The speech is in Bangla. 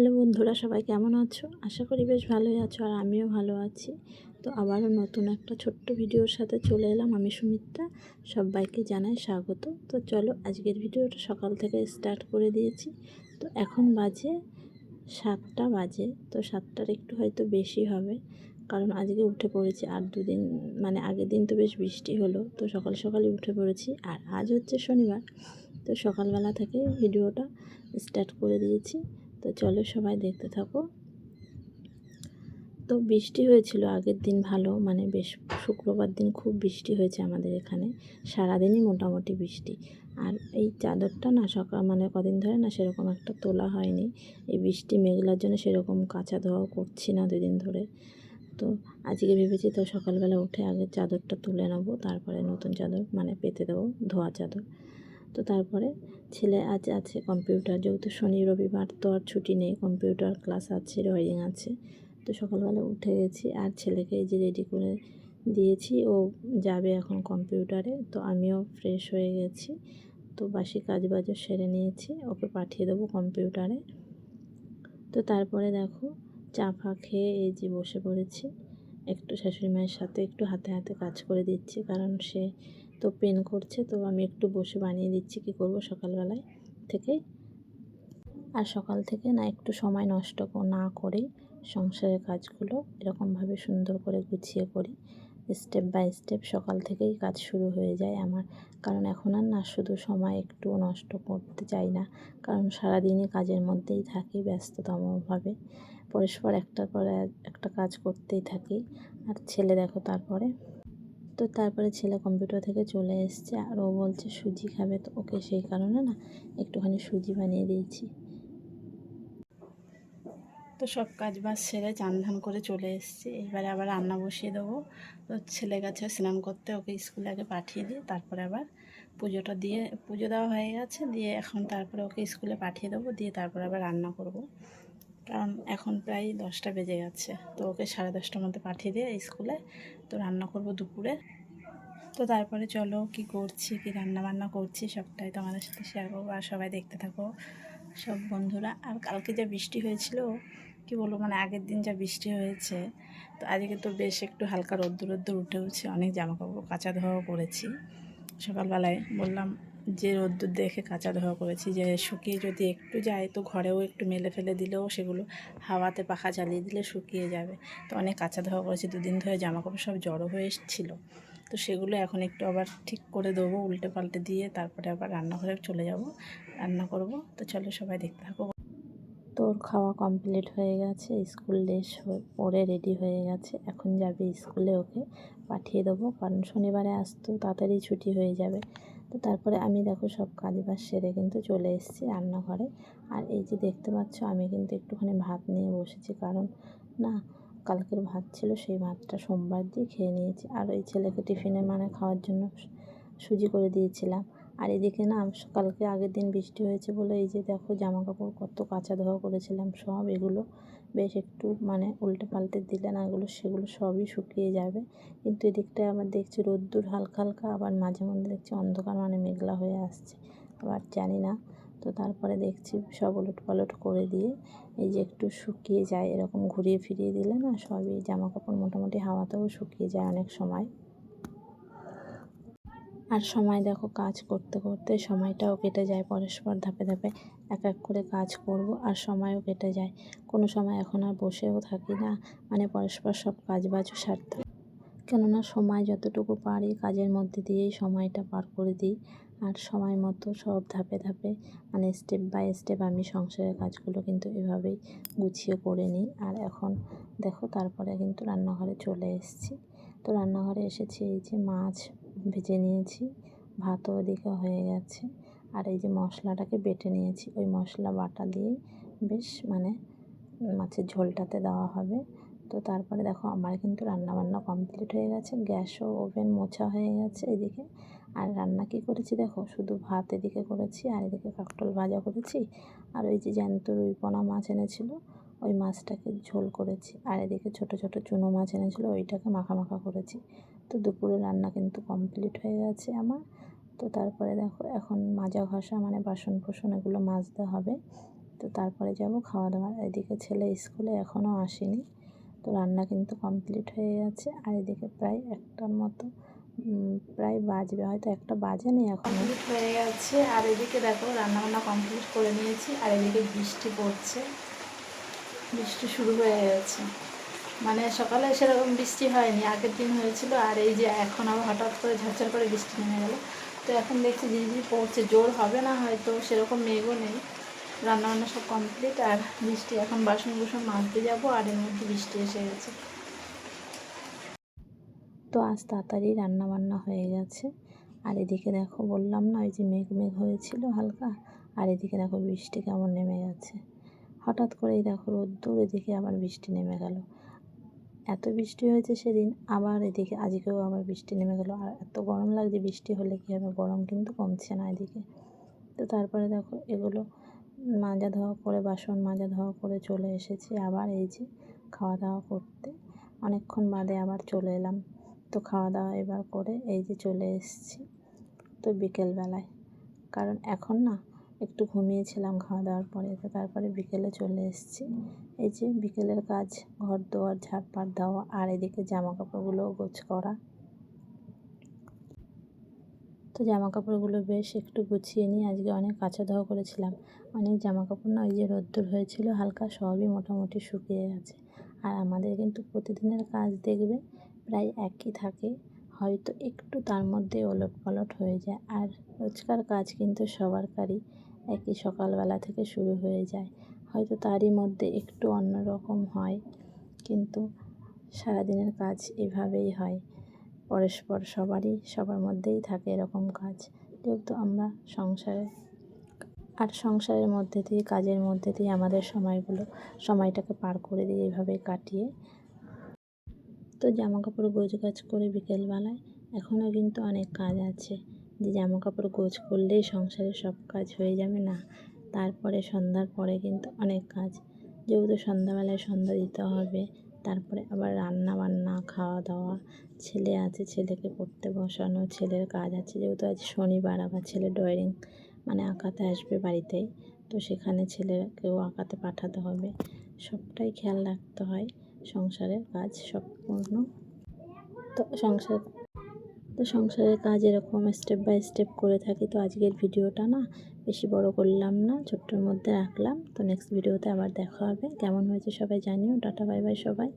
হ্যালো বন্ধুরা, সবাই কেমন আছো? আশা করি বেশ ভালোই আছো, আর আমিও ভালো আছি। তো আবারও নতুন একটা ছোট্ট ভিডিওর সাথে চলে এলাম। আমি সুমিত্রা, সবাইকে জানাই স্বাগত। তো চলো, আজকের ভিডিওটা সকাল থেকে স্টার্ট করে দিয়েছি। তো এখন বাজে 7টা বাজে। তো 7টার একটু হয়তো বেশি হবে, কারণ আজকে উঠে পড়েছি। আর দুদিন মানে আগের দিন তো বেশ বৃষ্টি হলো, তো সকাল সকালই উঠে পড়েছি। আর আজ হচ্ছে শনিবার, তো সকালবেলা থেকে ভিডিওটা স্টার্ট করে দিয়েছি। তো চলো সবাই দেখতে থাকো। তো বৃষ্টি হয়েছিল আগের দিন ভালো, মানে বেশ শুক্রবার দিন খুব বৃষ্টি হয়েছে আমাদের এখানে, সারাদিনই মোটামুটি বৃষ্টি। আর এই চাদরটা না সকাল মানে কদিন ধরে না সেরকম একটা তোলা হয়নি। এই বৃষ্টি মেঘলার জন্য সেরকম কাচা ধোয়াও করছি না দুদিন ধরে। তো আজকে ভেবেছি তো সকালবেলা উঠে আগে চাদরটা তুলে নেবো, তারপরে নতুন চাদর মানে পেতে দেবো, ধোয়া চাদর। তো তারপরে ছেলে আজ আছে কম্পিউটার, যেহেতু শনি রবিবার তো আর ছুটি নেই, কম্পিউটার ক্লাস আছে, ড্রয়িং আছে। তো সকালবেলা উঠে গেছি আর ছেলেকে এই যে রেডি করে দিয়েছি, ও যাবে এখন কম্পিউটারে। তো আমিও ফ্রেশ হয়ে গেছি, তো বাসি কাজ বাজও সেরে নিয়েছি, ওকে পাঠিয়ে দেবো কম্পিউটারে। তো তারপরে দেখো চা ফা খেয়ে এই যে বসে পড়েছি, একটু শাশুড়ি মায়ের সাথে একটু হাতে হাতে কাজ করে দিচ্ছি, কারণ সে তো পেন করছে। তো আমি একটু বসে বানিয়ে দিচ্ছি, কি করব সকালবেলায় থেকেই। আর সকাল থেকে না একটু সময় নষ্ট না করেই সংসারের কাজগুলো এরকমভাবে সুন্দর করে গুছিয়ে করি। স্টেপ বাই স্টেপ সকাল থেকেই কাজ শুরু হয়ে যায় আমার, কারণ এখন আর না শুধু সময় একটু নষ্ট করতে চাই না, কারণ সারাদিনই কাজের মধ্যেই থাকি ব্যস্ততমভাবে, পরস্পর একটার পর একটা কাজ করতেই থাকি। আর ছেলে দেখো তারপরে ছেলে কম্পিউটার থেকে চলে এসছে, আর ও বলছে সুজি খাবে, তো ওকে সেই কারণে না একটুখানি সুজি বানিয়ে দিয়েছি। তো সব কাজ বাজ সেরে চান ধান করে চলে এসেছি, এবারে আবার রান্না বসিয়ে দেবো। তো ছেলে গেছে স্নান করতে, ওকে স্কুলে আগে পাঠিয়ে দিই, তারপরে আবার পুজোটা দিয়ে, পুজো দেওয়া হয়ে গেছে, দিয়ে এখন তারপরে ওকে স্কুলে পাঠিয়ে দেবো, দিয়ে তারপরে আবার রান্না করব। কারণ এখন প্রায় 10টা বেজে গেছে, তো ওকে 10:30টার মধ্যে পাঠিয়ে দিয়ে স্কুলে তো রান্না করব দুপুরে। তো তারপরে চলো কি করছি, কি রান্না বান্না করছি সবটাই তোমাদের সাথে শেয়ার করবো, আর সবাই দেখতে থাকো সব বন্ধুরা। আর কালকে যা বৃষ্টি হয়েছিল কি বলবো, মানে আগের দিন যা বৃষ্টি হয়েছে, তো আজকে তো বেশ একটু হালকা রোদ্দুর উঠেছে, অনেক জামাকাপড় কাচা ধোয়াও করেছি। সকালবেলায় বললাম যে রোদ্দুর দেখে কাচা ধোয়া করেছি, যে শুকিয়ে যদি একটু যায় তো ঘরেও একটু মেলে ফেলে দিলেও সেগুলো হাওয়াতে পাখা চালিয়ে দিলে শুকিয়ে যাবে। তো অনেক কাচা ধোয়া করেছি, দুদিন ধরে জামাকাপড় সব জড়ো হয়ে এসেছিলো, তো সেগুলো এখন একটু আবার ঠিক করে দেবো, উল্টে পাল্টে দিয়ে তারপরে আবার রান্নাঘরে চলে যাব, রান্না করব। তো চলো সবাই দেখতে থাকো। তোর খাওয়া কমপ্লিট হয়ে গেছে, স্কুল ড্রেস পরে রেডি হয়ে গেছে, এখন যাবে স্কুলে, ওকে পাঠিয়ে দেবো, কারণ শনিবারে আসতো তাড়াতাড়ি ছুটি হয়ে যাবে। তো তারপরে আমি দেখো সব কাজ বাজ সেরে কিন্তু চলে এসেছি রান্নাঘরে। আর এই যে দেখতে পাচ্ছ আমি কিন্তু একটুখানি ভাত নিয়ে বসেছি, কারণ না কালকের ভাত ছিল, সেই ভাতটা সোমবার দিয়ে খেয়ে নিয়েছি। আর এই ছেলেকে টিফিনে মানে খাওয়ার জন্য সুজি করে দিয়েছিলাম। আর এদিকে না কালকে আগের দিন বৃষ্টি হয়েছে বলে এই যে দেখো জামাকাপড় কত কাচা ধোয়া করেছিলাম, সব এগুলো বেশ একটু মানে উল্টে পাল্টে দিলে না সেগুলো সবই শুকিয়ে যাবে। কিন্তু এদিকটায় আবার দেখছি রোদ্দুর হালকা হালকা, আবার মাঝে মধ্যে দেখছি অন্ধকার মানে মেঘলা হয়ে আসছে, আবার জানি না। তো তারপরে দেখছি সব উলট পালট করে দিয়ে এই যে একটু শুকিয়ে যায়, এরকম ঘুরিয়ে ফিরিয়ে দিলে না সবই জামাকাপড় মোটামুটি হাওয়াতেও শুকিয়ে যায় অনেক সময়। আর সময় দেখো কাজ করতে করতে সময়টাও কেটে যায়, পরস্পর ধাপে ধাপে এক এক করে কাজ করব, আর সময়ও কেটে যায়। কোনো সময় এখন আর বসেও থাকি না, মানে পরস্পর সব কাজ বাজও সারতে, কেননা সময় যতটুকু পারি কাজের মধ্যে দিয়েই সময়টা পার করে দিই। আর সময় মতো সব ধাপে ধাপে মানে স্টেপ বাই স্টেপ আমি সংসারের কাজগুলো কিন্তু এভাবেই গুছিয়ে করে নিই। আর এখন দেখো তারপরে কিন্তু রান্নাঘরে চলে এসেছি। তো রান্নাঘরে এসেছি, এই যে মাছ ভেজে নিয়েছি, ভাতও ওদিকে হয়ে গেছে, আর এই যে মশলাটাকে বেটে নিয়েছি, ওই মশলা বাটা দিয়েই বেশ মানে মাছের ঝোলটাতে দেওয়া হবে। তো তারপরে দেখো আমার কিন্তু রান্নাবান্না কমপ্লিট হয়ে গেছে, গ্যাসও ওভেন মোছা হয়ে গেছে এদিকে। আর রান্না কী করেছি দেখো, শুধু ভাত এদিকে করেছি, আর এদিকে কাঁকরোল ভাজা করেছি, আর ওই যে জ্যান্ত রুইপোনা মাছ এনেছিল ওই মাছটাকে ঝোল করেছি, আর এদিকে ছোটো ছোটো চুনো মাছ এনেছিল ওইটাকে মাখা মাখা করেছি। তো দুপুরে রান্না কিন্তু কমপ্লিট হয়ে গেছে আমার। তো তারপরে দেখো এখন মাজা ঘষা মানে বাসন কোসন এগুলো মাজতে হবে। তো তারপরে যাব খাওয়া দাওয়া। এদিকে ছেলে স্কুলে এখনও আসেনি, তো রান্না কিন্তু কমপ্লিট হয়ে গেছে। আর এদিকে প্রায় 1টার মতো প্রায় বাজবে, হয়তো 1টা বাজেনি এখন, কমপ্লিট হয়ে গেছে। আর এদিকে দেখো রান্নাবান্না কমপ্লিট করে নিয়েছি। আর এদিকে বৃষ্টি পড়ছে, বৃষ্টি শুরু হয়ে গেছে। মানে সকালে সেরকম বৃষ্টি হয়নি, আগের দিন হয়েছিল। আর এই যে এখন আবার হঠাৎ করে ঝরঝর করে বৃষ্টি নেমে গেল। তো এখন দেখছি ঝিরিঝিরি পড়ছে, জোর হবে না হয়তো, সেরকম মেঘও নেই। রান্নাবান্না সব কমপ্লিট। আর বৃষ্টি, এখন বাসন কুসন মাজতে যাবো। আর এর মধ্যে বৃষ্টি এসে গেছে। তো আজ তাড়াতাড়ি রান্নাবান্না হয়ে গেছে। আর এদিকে দেখো বললাম না ওই যে মেঘ মেঘ হয়েছিল হালকা, আর এদিকে দেখো বৃষ্টি কেমন নেমে গেছে। হঠাৎ করেই দেখো রোদ্দুর, এদিকে আবার বৃষ্টি নেমে গেল। এত বৃষ্টি হয়েছে সেদিন, আবার এদিকে আজকেও আবার বৃষ্টি নেমে গেল। আর এত গরম লাগছে, বৃষ্টি হলে কী হবে, গরম কিন্তু কমছে না এদিকে। তো তারপরে দেখো এগুলো মাজা ধোয়া করে, বাসন মাজা ধোয়া করে চলে এসেছি আবার এই যে খাওয়া দাওয়া করতে। অনেকক্ষণ বাদে আবার চলে এলাম। তো খাওয়া দাওয়া এবার করে এই যে চলে এসেছি তো বিকেলবেলায়, কারণ এখন না একটু ঘুমিয়েছিলাম খাওয়া দাওয়ার পরে। তো তারপরে বিকেলে চলে এসেছি। এই যে বিকেলের কাজ, ঘর দুয়ার ঝাড়পাট দেওয়া, আর এদিকে জামা কাপড়গুলোও গোছ করা। তো জামা কাপড়গুলো বেশ একটু গুছিয়ে নিয়ে আজকে অনেক কাচা ধোয়া করেছিলাম। অনেক জামা কাপড় না ওই যে রোদ্দুর হয়েছিল হালকা, সবই মোটামুটি শুকিয়ে গেছে। আর আমাদের কিন্তু প্রতিদিনের কাজ দেখবে প্রায় একই থাকে, হয়তো একটু তার মধ্যে ওলট পালট হয়ে যায়। আর রোজকার কাজ কিন্তু সবারই একই সকালবেলা থেকে শুরু হয়ে যায়, হয়তো তারই মধ্যে একটু অন্যরকম হয়, কিন্তু সারাদিনের কাজ এভাবেই হয়। পরস্পর সবার মধ্যেই থাকে এরকম কাজ, যেহেতু আমরা সংসারের মধ্যে দিয়ে, কাজের মধ্যে দিয়ে আমাদের সময়টাকে পার করে দিয়ে এইভাবে কাটিয়ে। তো জামা কাপড় গোছগাছ করে বিকেলবেলায় এখনও কিন্তু অনেক কাজ আছে, যে জামা কাপড় গোছ করলেই সংসারের সব কাজ হয়ে যাবে না। তারপরে সন্ধ্যার পরে কিন্তু অনেক কাজ, যেহেতু সন্ধ্যাবেলায় সন্ধ্যা দিতে হবে, তারপরে আবার রান্না বান্না, খাওয়া দাওয়া, ছেলে আছে ছেলেকে পড়তে বসানো, ছেলের কাজ আছে, যেহেতু আজ শনিবার, আবার ছেলে ড্রয়িং মানে আঁকাতে আসবে বাড়িতেই, তো সেখানে ছেলেকেও আঁকাতে পাঠাতে হবে। সবটাই খেয়াল রাখতে হয়, সংসারের কাজ সম্পূর্ণ। তো সংসারের কাজ এরকম স্টেপ বাই স্টেপ করে থাকি। তো আজকের ভিডিওটা না বেশি বড় করলাম না, ছোট্টর মধ্যে রাখলাম। তো নেক্সট ভিডিওতে আবার দেখা হবে। কেমন হয়েছে সবাই জানিও। টাটা বাই বাই সবাই।